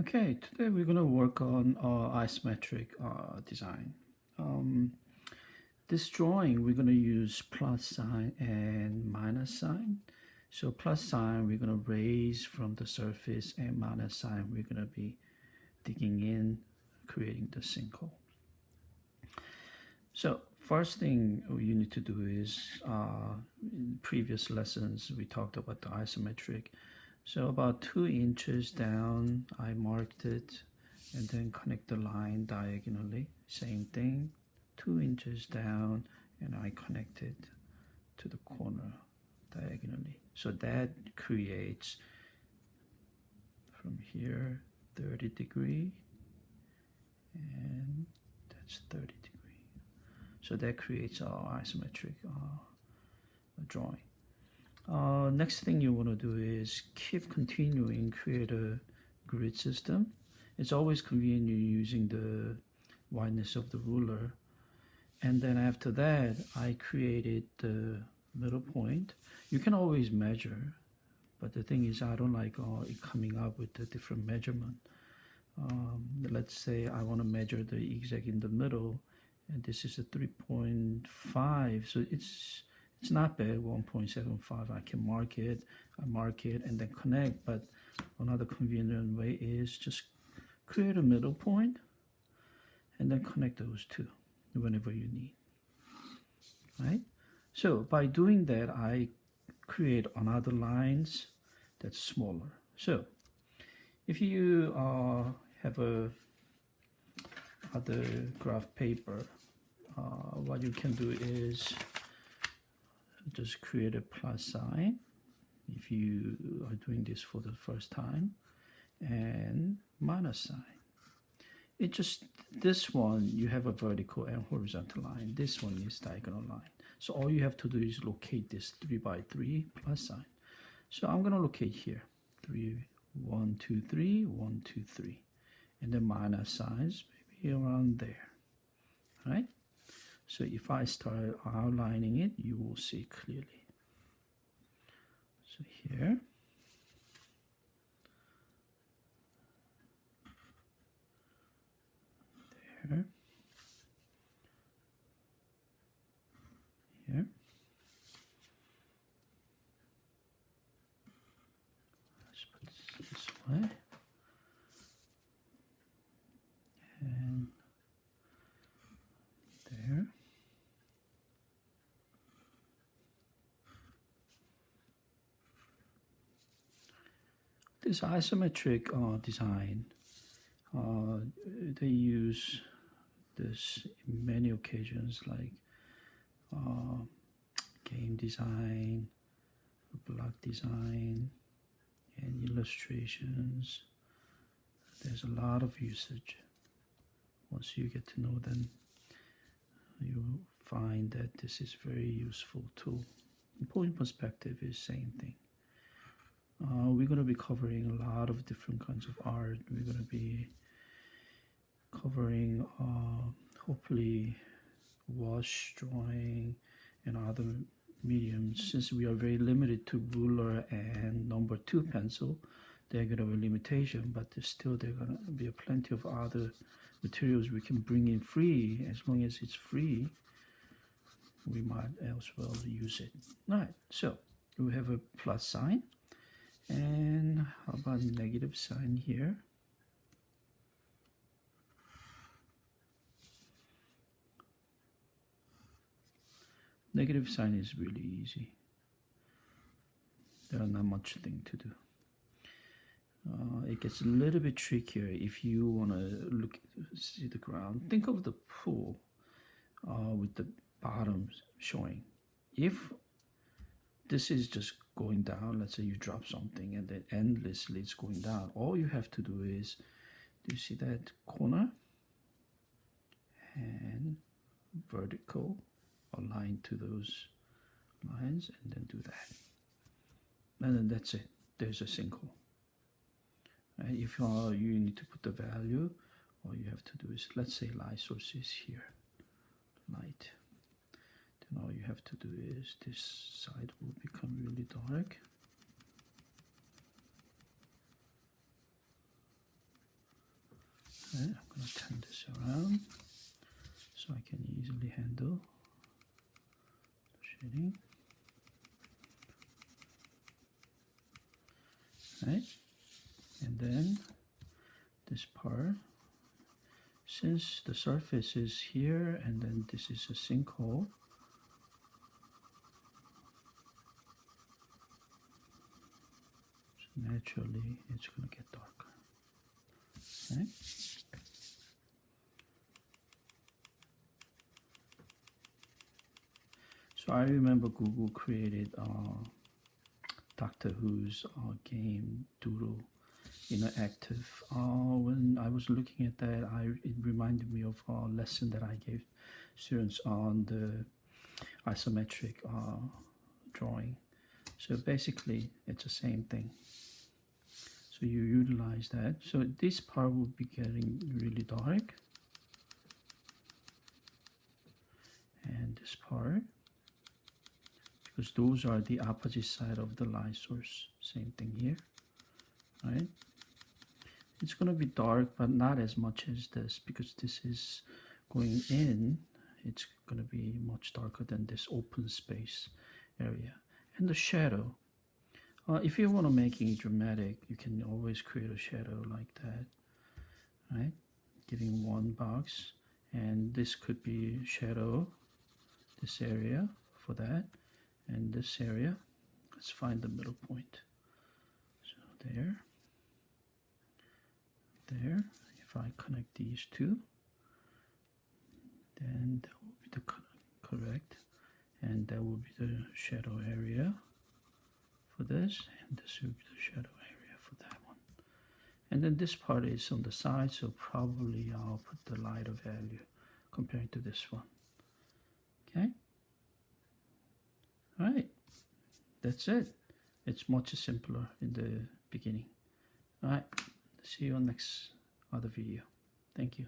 Okay, today we're going to work on isometric design. This drawing we're going to use plus sign and minus sign. So plus sign we're going to raise from the surface, and minus sign we're going to be digging in, creating the sinkhole. So first thing you need to do is, in previous lessons we talked about the isometric. So about 2 inches down, I marked it and then connect the line diagonally. Same thing, 2 inches down, and I connect it to the corner diagonally. So that creates from here 30 degree, and that's 30 degree. So that creates our isometric drawing. Next thing you want to do is keep continuing, create a grid system. It's always convenient using the wideness of the ruler. And then after that, I created the middle point. You can always measure, but the thing is I don't like it coming up with a different measurement. Let's say I want to measure the exact in the middle, and this is a 3.5, so it's not bad, 1.75. I can mark it, and then connect. But another convenient way is just create a middle point and then connect those two whenever you need, right? So by doing that, I create another lines that's smaller. So if you have a other graph paper, what you can do is just create a plus sign if you are doing this for the first time, and minus sign. It just, this one you have a vertical and horizontal line, this one is diagonal line. So all you have to do is locate this 3 by 3 plus sign. So I'm going to locate here 3, 1, 2, 3, 1, 2, 3, and then minus signs maybe around there, right? So if I start outlining it, you will see clearly. So here, there, here. Let's put this way. And there. This isometric design, they use this in many occasions, like game design, block design, and illustrations. There's a lot of usage. Once you get to know them, you find that this is very useful tool. In point perspective is same thing. We're going to be covering a lot of different kinds of art. We're going to be covering hopefully wash drawing and other mediums. Since we are very limited to ruler and number 2 pencil, they're going to have a limitation, but still there are going to be plenty of other materials we can bring in free. As long as it's free, we might as well use it. All right, so we have a plus sign, and how about negative sign here? Negative sign is really easy. There are not much thing to do. It gets a little bit trickier if you want to see the ground. Think of the pool with the bottom showing. If this is just going down, let's say you drop something and then endlessly it's going down, all you have to do is, do you see that corner? And vertical, align to those lines, and then do that. And then that's it. There's a sinkhole. Right? If you need to put the value, all you have to do is, let's say light source is here, light. Then all you have to do is, this side will become really dark. Okay, I'm going to turn this around so I can easily handle the shading. Right, and then this part, since the surface is here and then this is a sinkhole, so naturally it's going to get darker. Okay. So I remember Google created Doctor Who's game Doodle Active. When I was looking at that, it reminded me of a lesson that I gave students on the isometric drawing. So basically, it's the same thing. So you utilize that. So this part will be getting really dark, and this part, because those are the opposite side of the light source. Same thing here, right? It's going to be dark, but not as much as this, because this is going in. It's going to be much darker than this open space area. And the shadow, if you want to make it dramatic, you can always create a shadow like that, right? Giving one box, and this could be shadow, this area for that, and this area. Let's find the middle point. So there. If I connect these two, then that will be the correct, and that will be the shadow area for this, and this will be the shadow area for that one. And then this part is on the side, so probably I'll put the lighter value compared to this one. Okay. All right. That's it. It's much simpler in the beginning. All right. See you on next other video. Thank you.